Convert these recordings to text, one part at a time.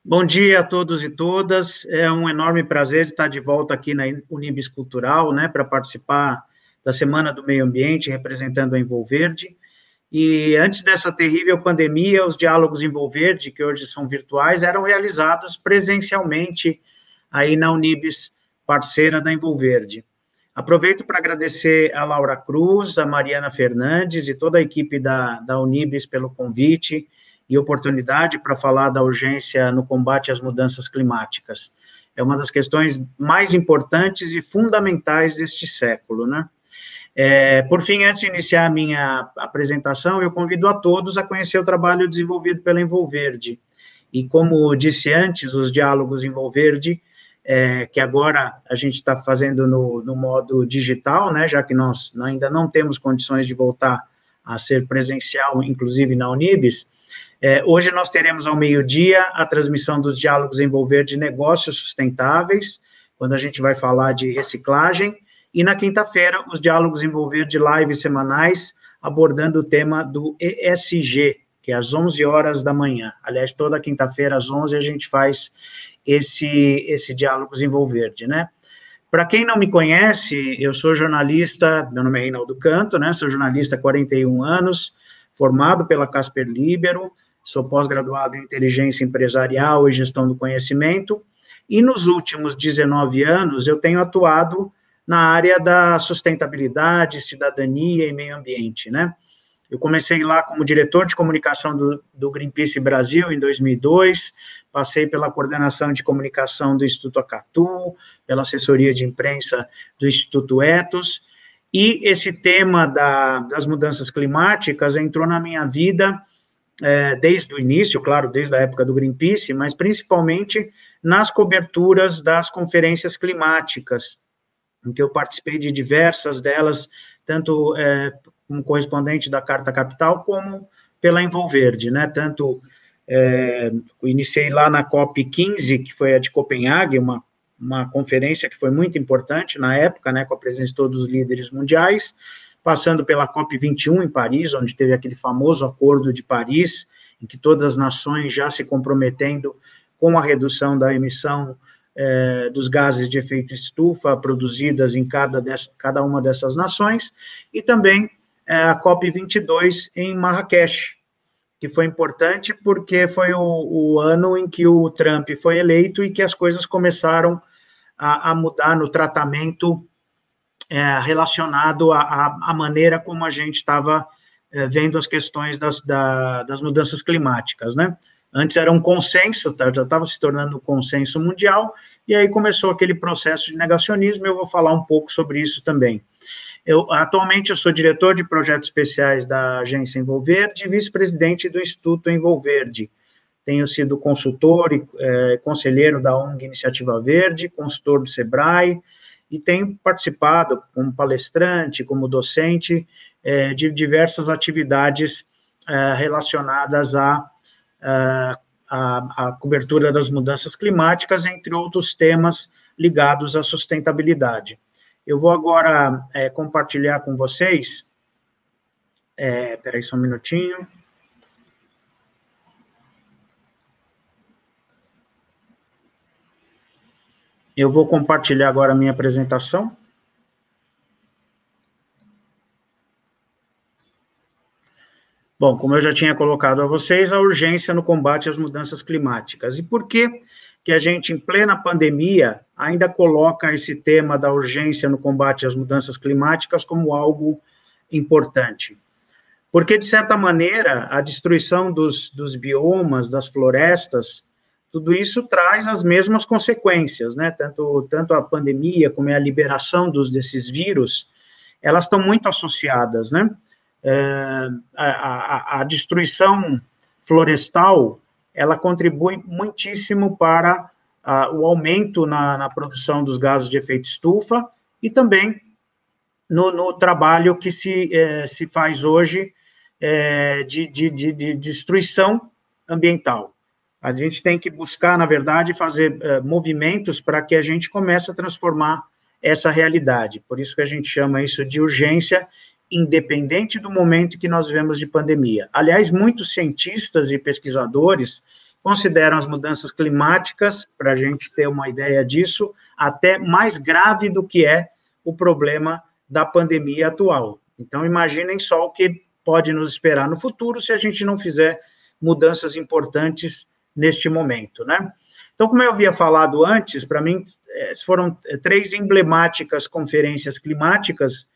Bom dia a todos e todas. É um enorme prazer estar de volta aqui na Unibis Cultural, né, para participar da Semana do Meio Ambiente, representando a Envolverde. E antes dessa terrível pandemia, os diálogos Envolverde, que hoje são virtuais, eram realizados presencialmente aí na Unibis, parceira da Envolverde. Aproveito para agradecer a Laura Cruz, a Mariana Fernandes e toda a equipe da Unibis pelo convite e oportunidade para falar da urgência no combate às mudanças climáticas. É uma das questões mais importantes e fundamentais deste século, né? Por fim, antes de iniciar a minha apresentação, eu convido a todos a conhecer o trabalho desenvolvido pela Envolverde. E como disse antes, os diálogos Envolverde, que agora a gente está fazendo no modo digital, né, já que nós ainda não temos condições de voltar a ser presencial, inclusive na Unibis. Hoje nós teremos ao meio-dia a transmissão dos diálogos Envolverde Negócios Sustentáveis, quando a gente vai falar de reciclagem, e na quinta-feira os diálogos Envolverde Lives semanais, abordando o tema do ESG, que é às 11 horas da manhã. Aliás, toda quinta-feira às 11 a gente faz esse diálogos Envolverde, né? Para quem não me conhece, eu sou jornalista, meu nome é Reinaldo Canto, né? Sou jornalista há 41 anos, formado pela Casper Libero, sou pós-graduado em Inteligência Empresarial e Gestão do Conhecimento, e nos últimos 19 anos eu tenho atuado na área da sustentabilidade, cidadania e meio ambiente, né? Eu comecei lá como diretor de comunicação do Greenpeace Brasil em 2002, passei pela coordenação de comunicação do Instituto Acatu, pela assessoria de imprensa do Instituto Ethos, e esse tema das mudanças climáticas entrou na minha vida desde o início, claro, desde a época do Greenpeace, mas principalmente nas coberturas das conferências climáticas, em que eu participei de diversas delas, tanto como correspondente da Carta Capital, como pela Envolverde, né? Tanto iniciei lá na COP15, que foi a de Copenhague, uma conferência que foi muito importante na época, né, com a presença de todos os líderes mundiais, passando pela COP21 em Paris, onde teve aquele famoso Acordo de Paris, em que todas as nações já se comprometendo com a redução da emissão dos gases de efeito estufa produzidas em cada uma dessas nações, e também a COP22 em Marrakech, que foi importante porque foi o ano em que o Trump foi eleito e que as coisas começaram a mudar no tratamento relacionado à maneira como a gente estava vendo as questões das mudanças climáticas, né? Antes era um consenso, já estava se tornando um consenso mundial, e aí começou aquele processo de negacionismo, eu vou falar um pouco sobre isso também. Atualmente eu sou diretor de projetos especiais da agência Envolverde e vice-presidente do Instituto Envolverde. Tenho sido consultor e conselheiro da ONG Iniciativa Verde, consultor do SEBRAE, e tenho participado como palestrante, como docente, de diversas atividades relacionadas à cobertura das mudanças climáticas, entre outros temas ligados à sustentabilidade. Eu vou agora compartilhar com vocês, espera aí só um minutinho. Eu vou compartilhar agora a minha apresentação. Bom, como eu já tinha colocado a vocês, a urgência no combate às mudanças climáticas. E por que a gente, em plena pandemia, ainda coloca esse tema da urgência no combate às mudanças climáticas como algo importante? Porque, de certa maneira, a destruição dos biomas, das florestas, tudo isso traz as mesmas consequências, né? Tanto a pandemia como a liberação desses vírus, elas estão muito associadas, né? A destruição florestal, ela contribui muitíssimo para o aumento na produção dos gases de efeito estufa e também no trabalho que se faz hoje de destruição ambiental. A gente tem que buscar, na verdade, fazer movimentos para que a gente comece a transformar essa realidade. Por isso que a gente chama isso de urgência, independente do momento que nós vivemos de pandemia. Aliás, muitos cientistas e pesquisadores consideram as mudanças climáticas, para a gente ter uma ideia disso, até mais grave do que é o problema da pandemia atual. Então, imaginem só o que pode nos esperar no futuro se a gente não fizer mudanças importantes neste momento, né? Então, como eu havia falado antes, para mim, foram 3 emblemáticas conferências climáticas,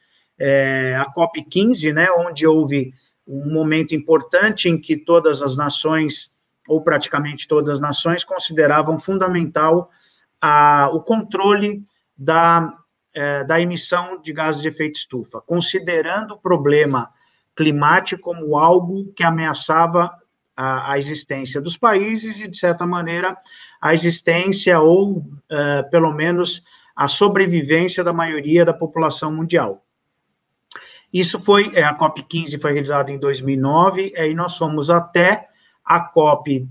a COP15, né, onde houve um momento importante em que todas as nações, ou praticamente todas as nações, consideravam fundamental o controle da emissão de gases de efeito estufa, considerando o problema climático como algo que ameaçava a existência dos países e, de certa maneira, a existência ou, pelo menos, a sobrevivência da maioria da população mundial. Isso foi, a COP15 foi realizada em 2009, e nós fomos até a COP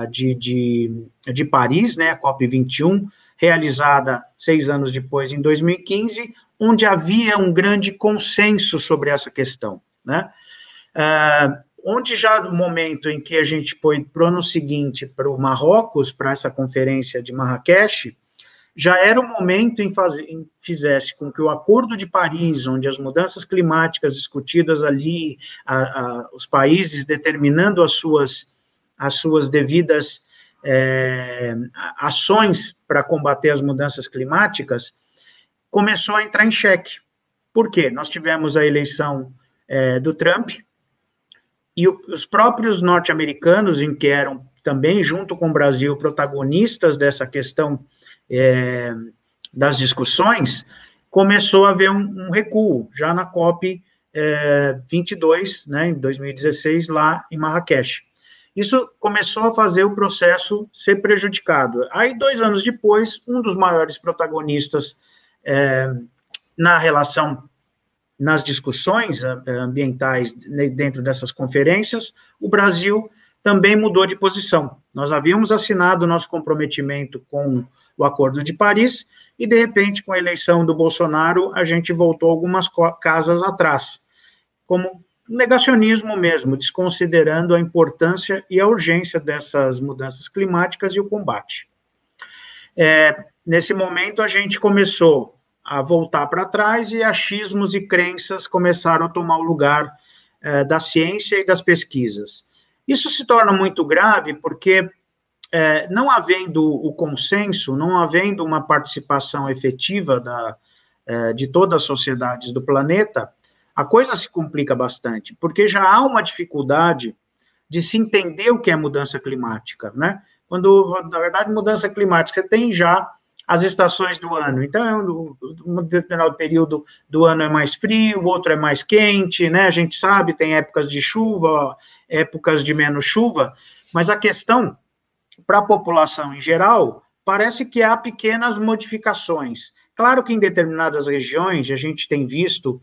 de Paris, né, a COP21, realizada 6 anos depois, em 2015, onde havia um grande consenso sobre essa questão, né? Onde já no momento em que a gente foi para o ano seguinte para o Marrocos, para essa conferência de Marrakech, já era o momento em fizesse com que o Acordo de Paris, onde as mudanças climáticas discutidas ali, os países determinando as suas devidas ações para combater as mudanças climáticas, começou a entrar em xeque. Por quê? Nós tivemos a eleição do Trump, e os próprios norte-americanos, em que eram também, junto com o Brasil, protagonistas dessa questão das discussões, começou a haver um recuo, já na COP 22, né, em 2016, lá em Marrakech. Isso começou a fazer o processo ser prejudicado. Aí, 2 anos depois, um dos maiores protagonistas na relação, nas discussões ambientais dentro dessas conferências, o Brasil também mudou de posição. Nós havíamos assinado o nosso comprometimento com o Acordo de Paris, e, de repente, com a eleição do Bolsonaro, a gente voltou algumas casas atrás, como negacionismo mesmo, desconsiderando a importância e a urgência dessas mudanças climáticas e o combate. Nesse momento, a gente começou a voltar para trás e achismos e crenças começaram a tomar o lugar da ciência e das pesquisas. Isso se torna muito grave porque, não havendo o consenso, não havendo uma participação efetiva de todas as sociedades do planeta, a coisa se complica bastante, porque já há uma dificuldade de se entender o que é mudança climática, né? Quando, na verdade, mudança climática, você tem já as estações do ano. Então, um determinado período do ano é mais frio, o outro é mais quente, né? A gente sabe, tem épocas de chuva, épocas de menos chuva, mas a questão, para a população em geral, parece que há pequenas modificações. Claro que em determinadas regiões, a gente tem visto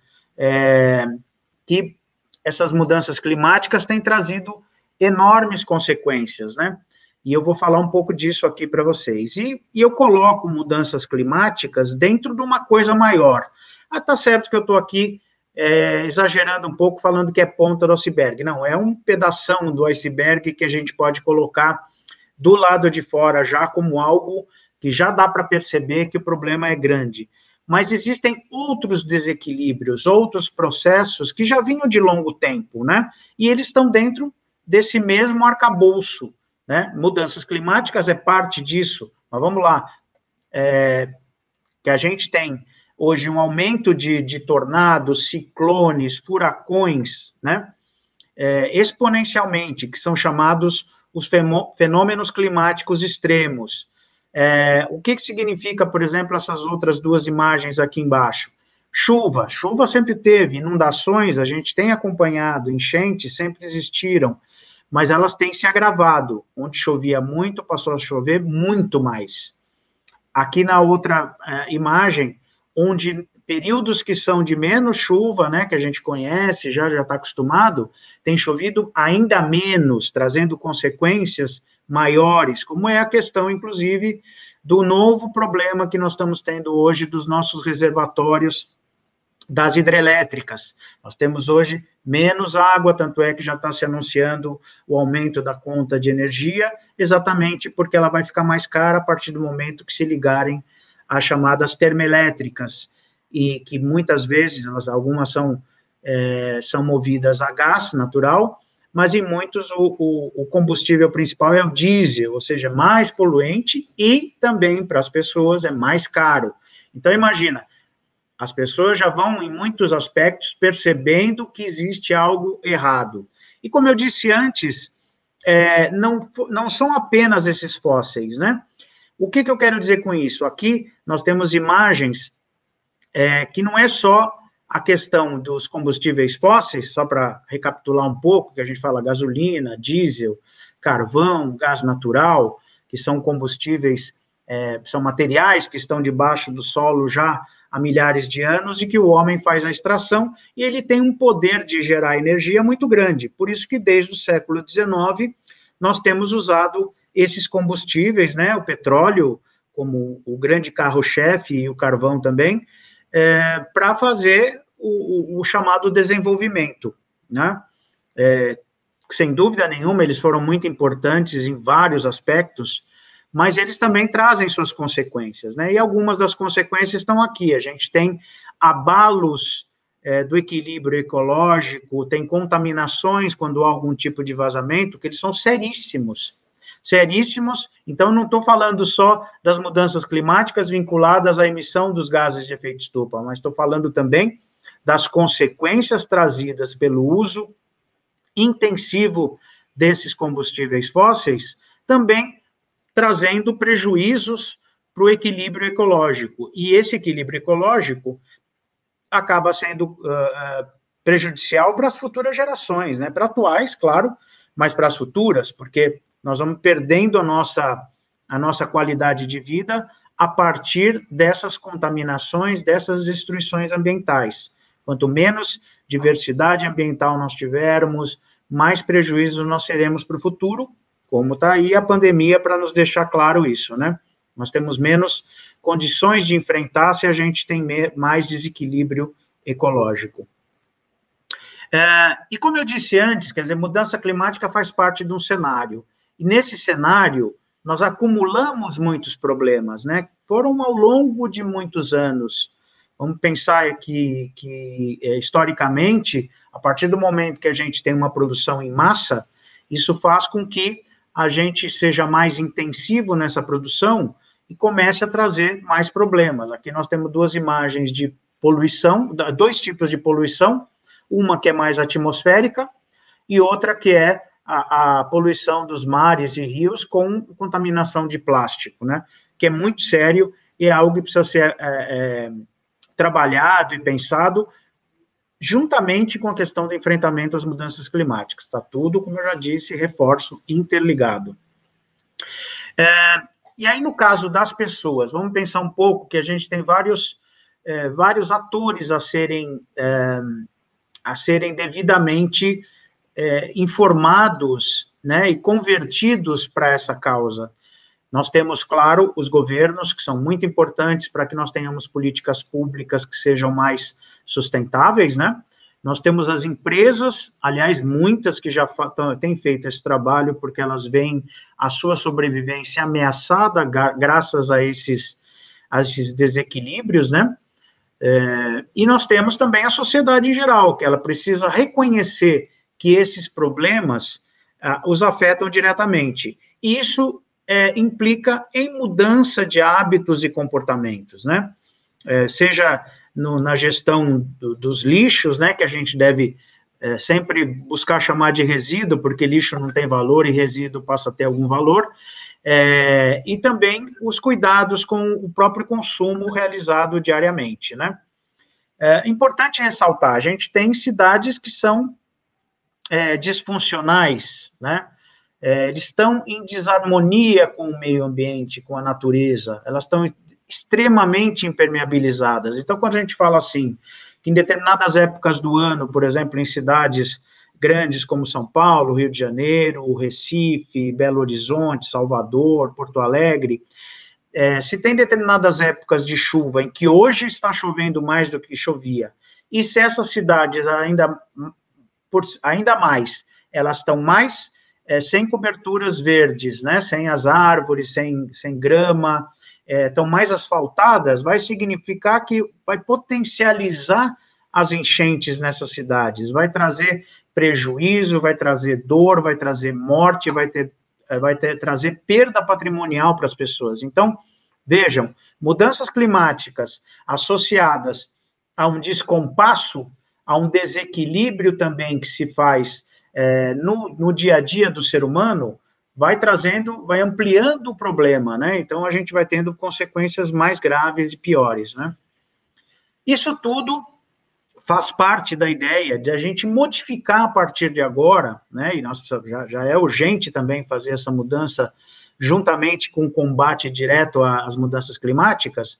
que essas mudanças climáticas têm trazido enormes consequências, né? E eu vou falar um pouco disso aqui para vocês. E eu coloco mudanças climáticas dentro de uma coisa maior. Tá certo que eu estou aqui exagerando um pouco, falando que é ponta do iceberg. Não, é um pedação do iceberg que a gente pode colocar do lado de fora já como algo que já dá para perceber que o problema é grande. Mas existem outros desequilíbrios, outros processos que já vinham de longo tempo, né? E eles estão dentro desse mesmo arcabouço, né? Mudanças climáticas é parte disso, mas vamos lá, que a gente tem hoje um aumento de tornados, ciclones, furacões, né? Exponencialmente, que são chamados os fenômenos climáticos extremos. O que significa, por exemplo, essas outras 2 imagens aqui embaixo? Chuva sempre teve, inundações, a gente tem acompanhado, enchentes sempre existiram, mas elas têm se agravado, onde chovia muito, passou a chover muito mais. Aqui na outra imagem, onde períodos que são de menos chuva, né, que a gente conhece, já está acostumado, tem chovido ainda menos, trazendo consequências maiores, como é a questão, inclusive, do novo problema que nós estamos tendo hoje dos nossos reservatórios das hidrelétricas. Nós temos hoje menos água, tanto é que já está se anunciando o aumento da conta de energia, exatamente porque ela vai ficar mais cara a partir do momento que se ligarem às chamadas termoelétricas, e que muitas vezes, algumas são movidas a gás natural, mas em muitos o combustível principal é o diesel, ou seja, mais poluente e também para as pessoas é mais caro. Então, imagina, as pessoas já vão, em muitos aspectos, percebendo que existe algo errado. E como eu disse antes, não são apenas esses fósseis, né? O que eu quero dizer com isso? Aqui nós temos imagens que não é só a questão dos combustíveis fósseis, só para recapitular um pouco, que a gente fala gasolina, diesel, carvão, gás natural, que são combustíveis, são materiais que estão debaixo do solo já há milhares de anos e que o homem faz a extração, e ele tem um poder de gerar energia muito grande. Por isso que desde o século XIX nós temos usado esses combustíveis, né, o petróleo como o grande carro-chefe e o carvão também, para fazer o chamado desenvolvimento, né? Sem dúvida nenhuma, eles foram muito importantes em vários aspectos, mas eles também trazem suas consequências, né? E algumas das consequências estão aqui. A gente tem abalos do equilíbrio ecológico, tem contaminações quando há algum tipo de vazamento, que eles são seríssimos. Então não estou falando só das mudanças climáticas vinculadas à emissão dos gases de efeito estufa, mas estou falando também das consequências trazidas pelo uso intensivo desses combustíveis fósseis, também trazendo prejuízos para o equilíbrio ecológico. E esse equilíbrio ecológico acaba sendo prejudicial para as futuras gerações, né? Para atuais, claro, mas para as futuras, porque nós vamos perdendo a nossa qualidade de vida a partir dessas contaminações, dessas destruições ambientais. Quanto menos diversidade ambiental nós tivermos, mais prejuízos nós teremos para o futuro, como está aí a pandemia para nos deixar claro isso, né? Nós temos menos condições de enfrentar se a gente tem mais desequilíbrio ecológico. E como eu disse antes, quer dizer, mudança climática faz parte de um cenário. E nesse cenário, nós acumulamos muitos problemas, né? Foram ao longo de muitos anos. Vamos pensar que historicamente, a partir do momento que a gente tem uma produção em massa, isso faz com que a gente seja mais intensivo nessa produção e comece a trazer mais problemas. Aqui nós temos duas imagens de poluição, dois tipos de poluição, uma que é mais atmosférica e outra que é a poluição dos mares e rios com contaminação de plástico, né? Que é muito sério e é algo que precisa ser trabalhado e pensado juntamente com a questão do enfrentamento às mudanças climáticas. Está tudo, como eu já disse, reforço, interligado. E aí, no caso das pessoas, vamos pensar um pouco que a gente tem vários atores a serem devidamente informados, né, e convertidos para essa causa. Nós temos, claro, os governos, que são muito importantes para que nós tenhamos políticas públicas que sejam mais sustentáveis, né? Nós temos as empresas, aliás, muitas que já têm feito esse trabalho, porque elas veem a sua sobrevivência ameaçada graças a esses desequilíbrios, né? E nós temos também a sociedade em geral, que ela precisa reconhecer que esses problemas os afetam diretamente. Isso implica em mudança de hábitos e comportamentos, né? Seja na gestão dos lixos, né, que a gente deve sempre buscar chamar de resíduo, porque lixo não tem valor e resíduo passa a ter algum valor, e também os cuidados com o próprio consumo realizado diariamente, né? Importante ressaltar, a gente tem cidades que são disfuncionais, né? Eles estão em desarmonia com o meio ambiente, com a natureza, elas estão extremamente impermeabilizadas. Então, quando a gente fala assim, que em determinadas épocas do ano, por exemplo, em cidades grandes como São Paulo, Rio de Janeiro, Recife, Belo Horizonte, Salvador, Porto Alegre, se tem determinadas épocas de chuva em que hoje está chovendo mais do que chovia, e se essas cidades ainda mais, elas estão mais sem coberturas verdes, né, sem as árvores, sem grama, estão mais asfaltadas, vai significar que vai potencializar as enchentes nessas cidades, vai trazer prejuízo, vai trazer dor, vai trazer morte, trazer perda patrimonial para as pessoas. Então, vejam, mudanças climáticas associadas a um descompasso, a um desequilíbrio também que se faz no dia a dia do ser humano, vai ampliando o problema, né? Então, a gente vai tendo consequências mais graves e piores, né? Isso tudo faz parte da ideia de a gente modificar a partir de agora, né? E nós já é urgente também fazer essa mudança juntamente com o combate direto às mudanças climáticas,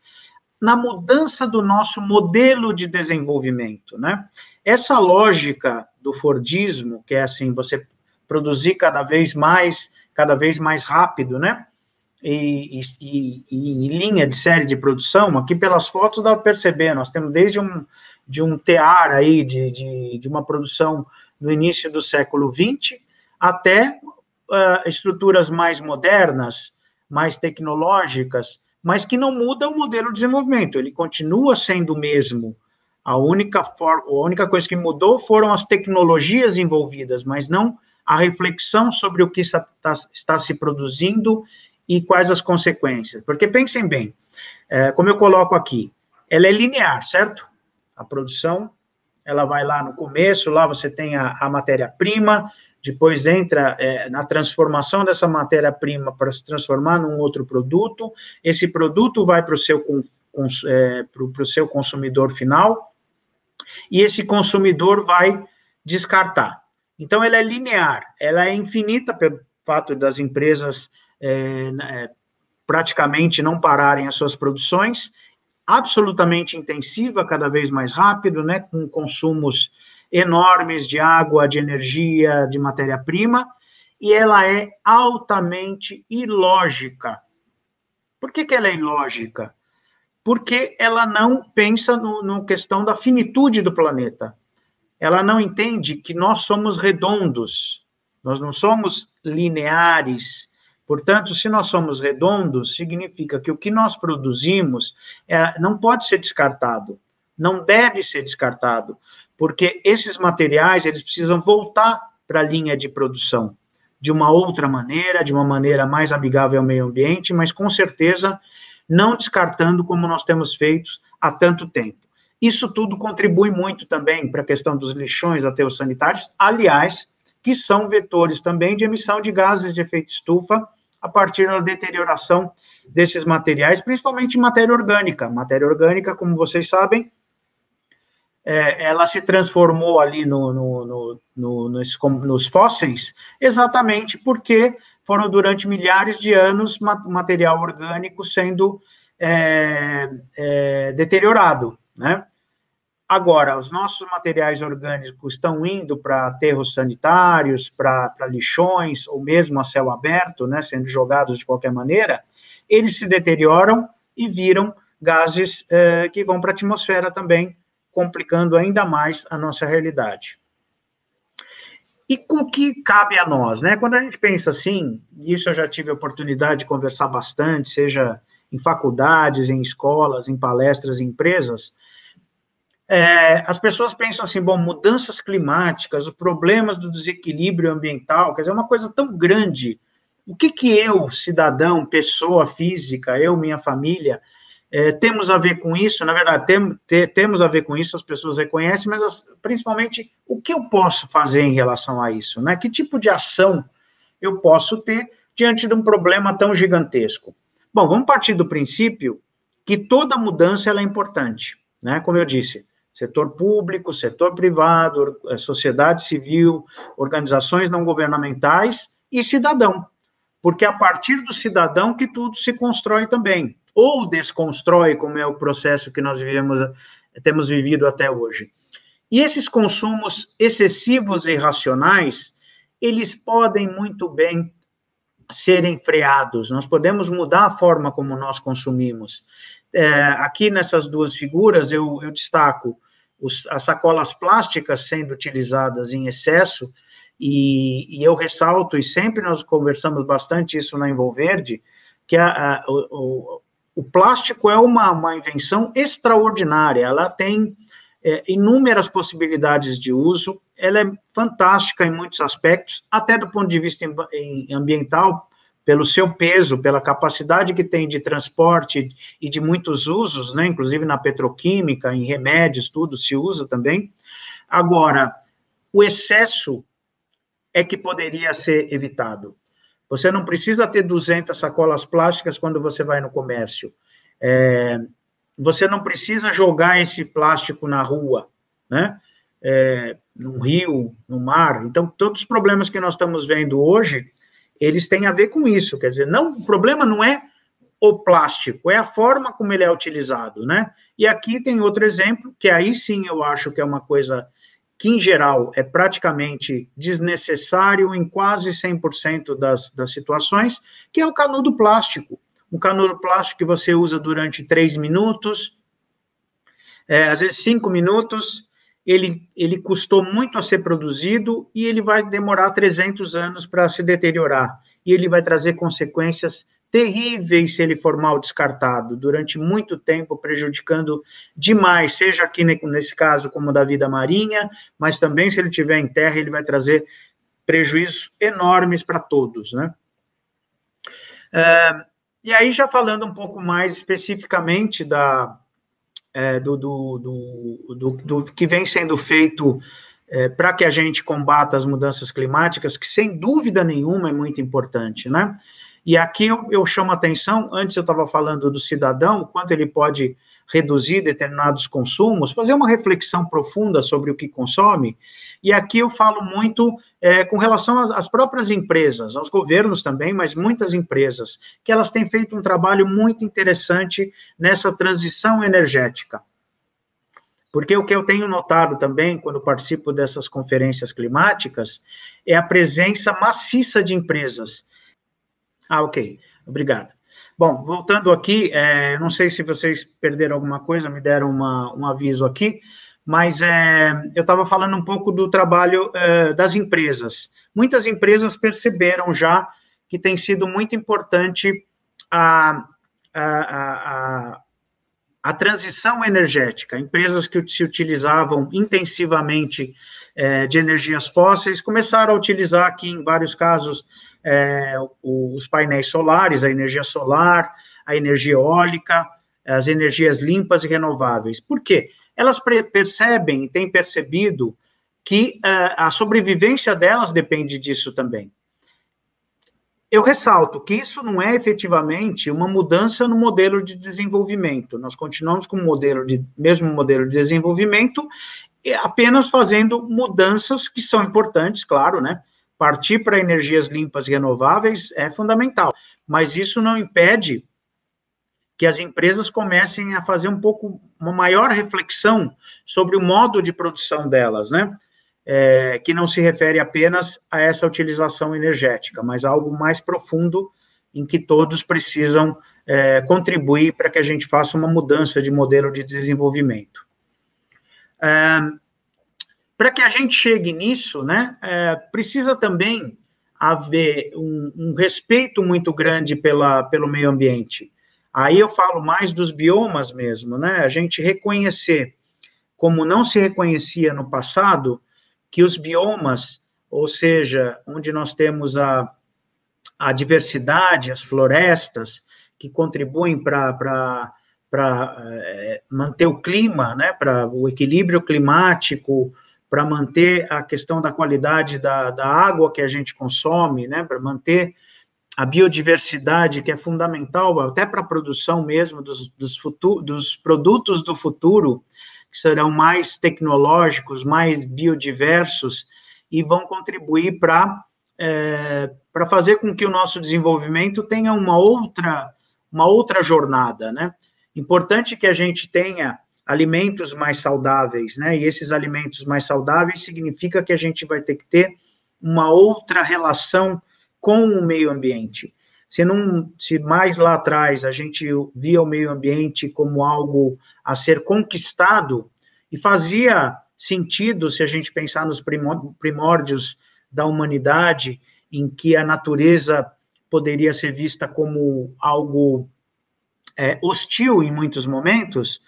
na mudança do nosso modelo de desenvolvimento, né? Essa lógica do Fordismo, que é assim, você produzir cada vez mais rápido, né? E em linha de série de produção, aqui pelas fotos dá para perceber, nós temos desde um tear aí de uma produção no início do século XX até estruturas mais modernas, mais tecnológicas, mas que não muda o modelo de desenvolvimento, ele continua sendo o mesmo. A única coisa que mudou foram as tecnologias envolvidas, mas não a reflexão sobre o que está se produzindo e quais as consequências. Porque pensem bem, como eu coloco aqui, ela é linear, certo? A produção, ela vai lá no começo, lá você tem a matéria-prima, depois entra na transformação dessa matéria-prima para se transformar num outro produto, esse produto vai para o seu consumidor final, e esse consumidor vai descartar. Então, ela é linear, ela é infinita pelo fato das empresas praticamente não pararem as suas produções, absolutamente intensiva, cada vez mais rápido, né, com consumos enormes de água, de energia, de matéria-prima, e ela é altamente ilógica. Por que ela é ilógica? Porque ela não pensa na questão da finitude do planeta. Ela não entende que nós somos redondos, nós não somos lineares. Portanto, se nós somos redondos, significa que o que nós produzimos não pode ser descartado, não deve ser descartado, porque esses materiais, eles precisam voltar para a linha de produção, de uma outra maneira, de uma maneira mais amigável ao meio ambiente, mas com certeza não descartando como nós temos feito há tanto tempo. Isso tudo contribui muito também para a questão dos lixões aterrosanitários, aliás, que são vetores também de emissão de gases de efeito estufa a partir da deterioração desses materiais, principalmente matéria orgânica. Matéria orgânica, como vocês sabem, ela se transformou ali nos fósseis exatamente porque foram durante milhares de anos material orgânico sendo deteriorado, né? Agora, os nossos materiais orgânicos estão indo para aterros sanitários, para lixões, ou mesmo a céu aberto, né, sendo jogados de qualquer maneira, eles se deterioram e viram gases que vão para a atmosfera também, complicando ainda mais a nossa realidade. E com o que cabe a nós, né? Quando a gente pensa assim, isso eu já tive a oportunidade de conversar bastante, seja em faculdades, em escolas, em palestras, em empresas, as pessoas pensam assim, bom, mudanças climáticas, os problemas do desequilíbrio ambiental, quer dizer, é uma coisa tão grande. O que eu, cidadão, pessoa física, eu, minha família, temos a ver com isso? Na verdade, temos a ver com isso, as pessoas reconhecem, mas principalmente, o que eu posso fazer em relação a isso, né? Que tipo de ação eu posso ter diante de um problema tão gigantesco? Bom, vamos partir do princípio que toda mudança ela é importante, né? Como eu disse, setor público, setor privado, sociedade civil, organizações não governamentais e cidadão, porque é a partir do cidadão que tudo se constrói também, ou desconstrói, como é o processo que nós temos vivido até hoje. E esses consumos excessivos e irracionais, eles podem muito bem serem freados, nós podemos mudar a forma como nós consumimos. Aqui nessas duas figuras eu destaco as sacolas plásticas sendo utilizadas em excesso, e eu ressalto, e sempre nós conversamos bastante isso na Envolverde, que o plástico é uma invenção extraordinária, ela tem inúmeras possibilidades de uso, ela é fantástica em muitos aspectos, até do ponto de vista ambiental, pelo seu peso, pela capacidade que tem de transporte e de muitos usos, né, inclusive na petroquímica, em remédios, tudo se usa também. Agora, o excesso é que poderia ser evitado. Você não precisa ter 200 sacolas plásticas quando você vai no comércio. Você não precisa jogar esse plástico na rua, né? No rio, no mar. Então, todos os problemas que nós estamos vendo hoje, eles têm a ver com isso. Quer dizer, o problema não é o plástico, é a forma como ele é utilizado, né? E aqui tem outro exemplo, que aí sim eu acho que é uma coisa que, em geral, é praticamente desnecessário em quase 100% das situações, que é o canudo plástico. Um canudo plástico que você usa durante 3 minutos, às vezes 5 minutos, ele custou muito a ser produzido e ele vai demorar 300 anos para se deteriorar. E ele vai trazer consequências terríveis se ele for mal descartado, durante muito tempo, prejudicando demais, seja aqui nesse caso como da vida marinha, mas também se ele estiver em terra, ele vai trazer prejuízos enormes para todos, né? E aí, já falando um pouco mais especificamente do que vem sendo feito para que a gente combata as mudanças climáticas, que sem dúvida nenhuma é muito importante, né? E aqui eu chamo a atenção, antes eu estava falando do cidadão, o quanto ele pode reduzir determinados consumos, fazer uma reflexão profunda sobre o que consome, e aqui eu falo muito com relação às próprias empresas, aos governos também, mas muitas empresas, que elas têm feito um trabalho muito interessante nessa transição energética. Porque o que eu tenho notado também, quando participo dessas conferências climáticas, é a presença maciça de empresas. Ok, obrigado. Bom, voltando aqui, não sei se vocês perderam alguma coisa, me deram um aviso aqui, mas eu estava falando um pouco do trabalho das empresas. Muitas empresas perceberam já que tem sido muito importante a transição energética. Empresas que se utilizavam intensivamente de energias fósseis começaram a utilizar aqui, em vários casos, os painéis solares, a energia solar, a energia eólica, as energias limpas e renováveis. Por quê? Elas percebem, têm percebido que a sobrevivência delas depende disso também. Eu ressalto que isso não é efetivamente uma mudança no modelo de desenvolvimento. Nós continuamos com o mesmo modelo de desenvolvimento, apenas fazendo mudanças que são importantes, claro, né? Partir para energias limpas e renováveis é fundamental, mas isso não impede que as empresas comecem a fazer uma maior reflexão sobre o modo de produção delas, né? Que não se refere apenas a essa utilização energética, mas algo mais profundo em que todos precisam contribuir para que a gente faça uma mudança de modelo de desenvolvimento. Para que a gente chegue nisso, né, precisa também haver um respeito muito grande pelo meio ambiente. Aí eu falo mais dos biomas mesmo, né, a gente reconhecer, como não se reconhecia no passado, que os biomas, ou seja, onde nós temos a diversidade, as florestas, que contribuem para manter o clima, né, para o equilíbrio climático, para manter a questão da qualidade da água que a gente consome, né, para manter a biodiversidade, que é fundamental até para a produção mesmo dos produtos do futuro, que serão mais tecnológicos, mais biodiversos, e vão contribuir para fazer com que o nosso desenvolvimento tenha uma outra jornada, né? Importante que a gente tenha alimentos mais saudáveis, né? E esses alimentos mais saudáveis significa que a gente vai ter que ter uma outra relação com o meio ambiente. Se mais lá atrás a gente via o meio ambiente como algo a ser conquistado, E fazia sentido, se a gente pensar nos primórdios da humanidade, em que a natureza poderia ser vista como algo hostil em muitos momentos,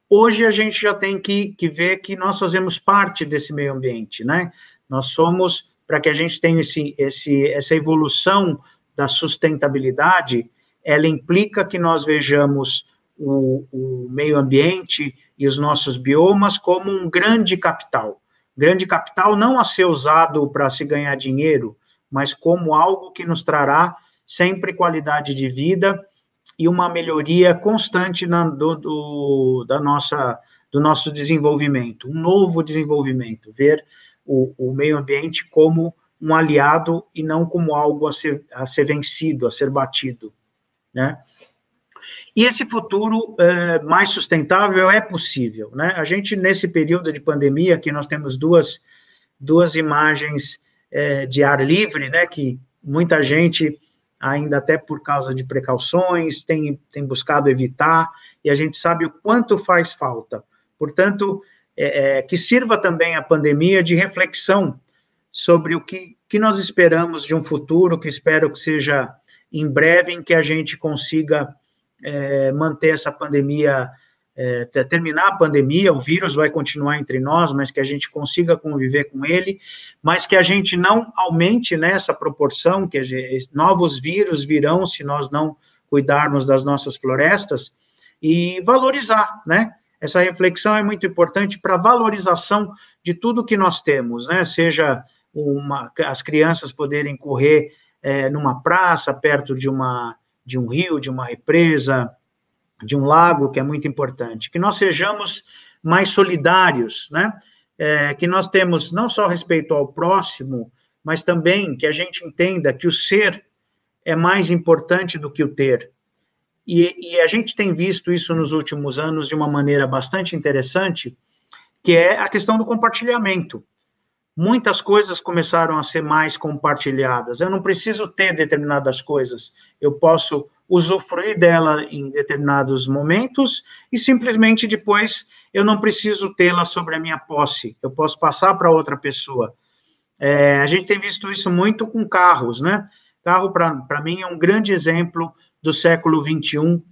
hoje a gente já tem que ver que nós fazemos parte desse meio ambiente, né? Nós somos, para que a gente tenha essa evolução da sustentabilidade, ela implica que nós vejamos o meio ambiente e os nossos biomas como um grande capital não a ser usado para se ganhar dinheiro, mas como algo que nos trará sempre qualidade de vida e uma melhoria constante do nosso desenvolvimento, um novo desenvolvimento, ver o meio ambiente como um aliado e não como algo a ser vencido, a ser batido, né? E esse futuro mais sustentável é possível, né? A gente, nesse período de pandemia, que nós temos duas imagens de ar livre, né, que muita gente, ainda até por causa de precauções, tem buscado evitar, e a gente sabe o quanto faz falta. Portanto, que sirva também a pandemia de reflexão sobre o que nós esperamos de um futuro, que espero que seja em breve, em que a gente consiga manter essa pandemia, terminar a pandemia, o vírus vai continuar entre nós, mas que a gente consiga conviver com ele, mas que a gente não aumente nessa proporção, que novos vírus virão se nós não cuidarmos das nossas florestas, e valorizar, né? Essa reflexão é muito importante para a valorização de tudo que nós temos, né? Seja as crianças poderem correr numa praça, perto de um rio, de uma represa, de um lago, que é muito importante. Que nós sejamos mais solidários, né? Que nós temos não só respeito ao próximo, mas também que a gente entenda que o ser é mais importante do que o ter. E a gente tem visto isso nos últimos anos de uma maneira bastante interessante, que é a questão do compartilhamento. Muitas coisas começaram a ser mais compartilhadas. Eu não preciso ter determinadas coisas, eu posso usufruir dela em determinados momentos e simplesmente depois eu não preciso tê-la sobre a minha posse, eu posso passar para outra pessoa. A gente tem visto isso muito com carros, né? Carro, para mim, é um grande exemplo do século XXI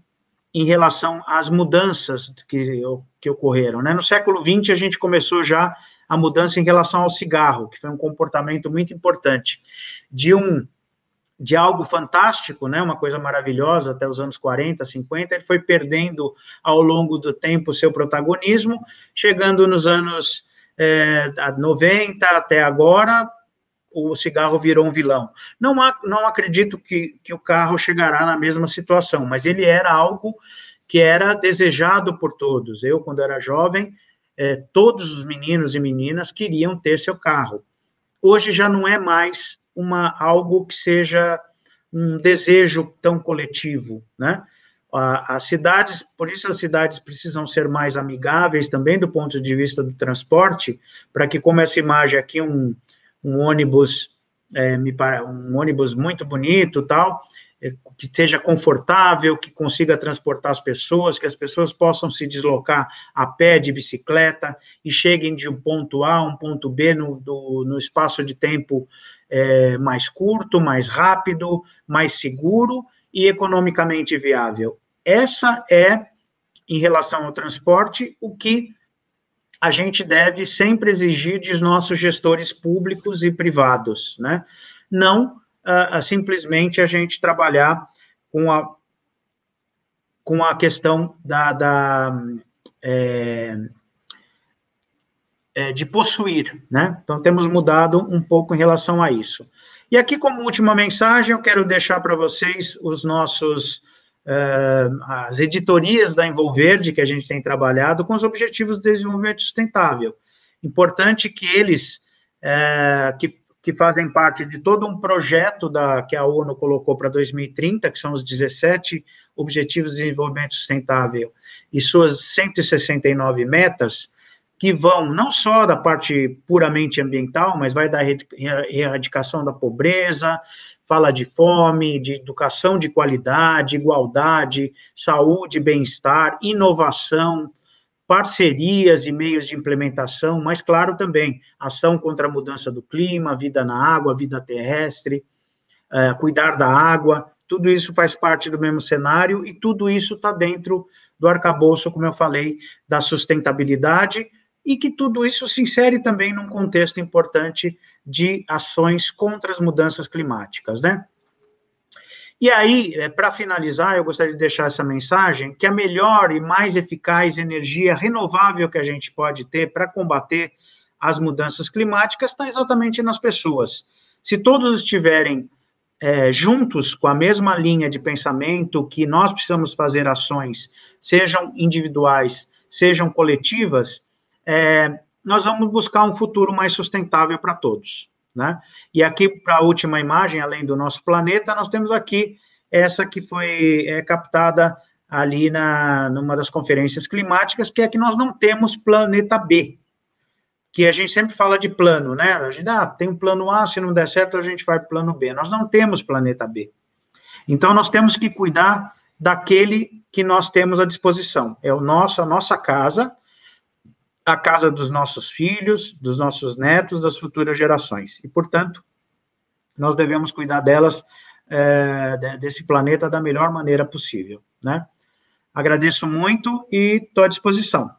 em relação às mudanças que ocorreram, né? No século XX, a gente começou já a mudança em relação ao cigarro, que foi um comportamento muito importante, de algo fantástico, né, uma coisa maravilhosa, até os anos 40, 50, ele foi perdendo ao longo do tempo o seu protagonismo, chegando nos anos 90 até agora, o cigarro virou um vilão. Não acredito que o carro chegará na mesma situação, mas ele era algo que era desejado por todos. Eu, quando era jovem, todos os meninos e meninas queriam ter seu carro. Hoje já não é mais algo que seja um desejo tão coletivo, né? As cidades, por isso as cidades precisam ser mais amigáveis também do ponto de vista do transporte, para que, como essa imagem aqui, um ônibus, um ônibus muito bonito, tal, que seja confortável, que consiga transportar as pessoas, que as pessoas possam se deslocar a pé, de bicicleta, e cheguem de um ponto A a um ponto B no espaço de tempo mais curto, mais rápido, mais seguro e economicamente viável. Essa é, em relação ao transporte, o que a gente deve sempre exigir dos nossos gestores públicos e privados, né? Não simplesmente a gente trabalhar com a questão de possuir, né? Então, temos mudado um pouco em relação a isso. E aqui, como última mensagem, eu quero deixar para vocês as editorias da Envolverde, que a gente tem trabalhado com os Objetivos de Desenvolvimento Sustentável. Importante que eles, que fazem parte de todo um projeto que a ONU colocou para 2030, que são os 17 Objetivos de Desenvolvimento Sustentável, e suas 169 metas, que vão não só da parte puramente ambiental, mas vai da erradicação da pobreza, fala de fome, de educação de qualidade, igualdade, saúde, bem-estar, inovação, parcerias e meios de implementação, mas, claro, também ação contra a mudança do clima, vida na água, vida terrestre, cuidar da água, tudo isso faz parte do mesmo cenário e tudo isso está dentro do arcabouço, como eu falei, da sustentabilidade e que tudo isso se insere também num contexto importante de ações contra as mudanças climáticas, né? E aí, para finalizar, eu gostaria de deixar essa mensagem, que a melhor e mais eficaz energia renovável que a gente pode ter para combater as mudanças climáticas está exatamente nas pessoas. Se todos estiverem juntos com a mesma linha de pensamento, que nós precisamos fazer ações, sejam individuais, sejam coletivas, nós vamos buscar um futuro mais sustentável para todos, né? E aqui, para a última imagem, além do nosso planeta, nós temos aqui essa que foi captada ali numa das conferências climáticas, que é que nós não temos planeta B, que a gente sempre fala de plano, né? A gente tem um plano A, se não der certo, a gente vai para o plano B. Nós não temos planeta B. Então, nós temos que cuidar daquele que nós temos à disposição. É a nossa casa, a casa dos nossos filhos, dos nossos netos, das futuras gerações. E, portanto, nós devemos cuidar delas, desse planeta, da melhor maneira possível, né? Agradeço muito e estou à disposição.